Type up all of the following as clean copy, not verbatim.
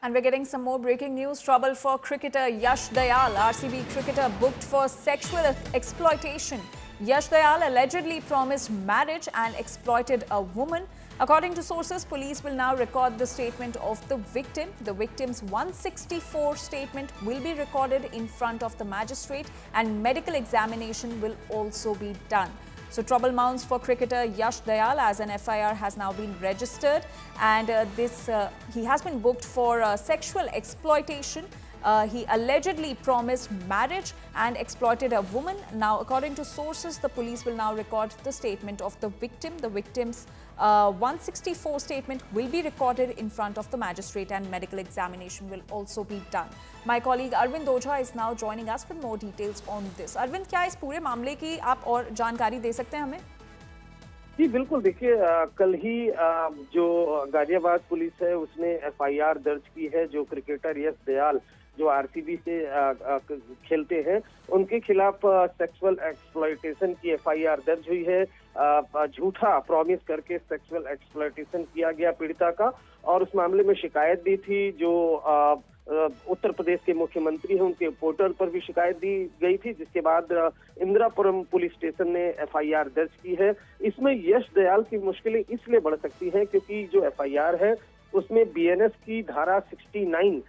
And we're getting some more breaking news. Trouble for cricketer Yash Dayal. RCB cricketer booked for sexual exploitation. Yash Dayal allegedly promised marriage and exploited a woman. According to sources, police will now record the statement of the victim. The victim's 164 statement will be recorded in front of the magistrate and medical examination will also be done. So trouble mounts for cricketer Yash Dayal as an FIR has now been registered, and he has been booked for sexual exploitation. He allegedly promised marriage and exploited a woman. Now, according to sources, the police will now record the statement of the victim. The victim's 164 statement will be recorded in front of the magistrate and medical examination will also be done. My colleague Arvind Ojha is now joining us with more details on this. Arvind, क्या इस पूरे मामले की आप और जानकारी दे सकते हैं हमें? जी बिल्कुल, देखिए कल ही जो गाजियाबाद पुलिस है उसने FIR दर्ज की है। जो क्रिकेटर यश दयाल जो RCB से खेलते हैं उनके खिलाफ सेक्सुअल एक्सप्लॉयटेशन की FIR दर्ज हुई है। झूठा प्रॉमिस करके सेक्सुअल एक्सप्लॉयटेशन किया गया पीड़िता का, और उस मामले में शिकायत दी थी। जो उत्तर प्रदेश के मुख्यमंत्री हैं उनके पोर्टल पर भी शिकायत दी गई थी, जिसके बाद इंदिरापुरम पुलिस स्टेशन ने FIR दर्ज की है। इसमें यश दयाल की मुश्किलें इसलिए बढ़ सकती हैं क्योंकि जो FIR है उसमें BNS की धारा 69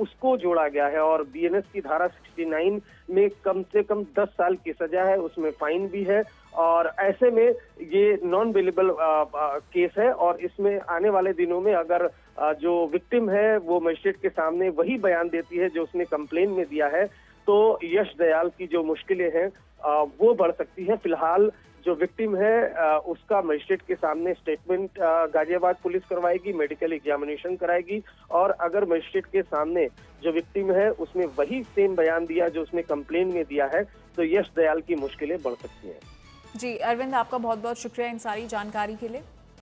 उसको जोड़ा गया है, और BNS की धारा 69 में कम से कम 10 साल की सजा है, उसमें फाइन भी है। और ऐसे में ये नॉन बेलेबल केस है, और इसमें आने वाले दिनों में अगर जो विक्टिम है वो मजिस्ट्रेट के सामने वही बयान देती है जो उसने कंप्लेन में दिया है, तो यश दयाल की जो मुश्किलें हैं वो बढ़ सकती है। फिलहाल जो विक्टिम है उसका मजिस्ट्रेट के सामने स्टेटमेंट गाजियाबाद पुलिस करवाएगी, मेडिकल एग्जामिनेशन कराएगी, और अगर मजिस्ट्रेट के सामने जो विक्टिम है उसने वही सेम बयान दिया जो उसने कंप्लेन में दिया है, तो यश दयाल की मुश्किलें बढ़ सकती हैं। जी अरविंद, आपका बहुत बहुत शुक्रिया इन सारी जानकारी के लिए।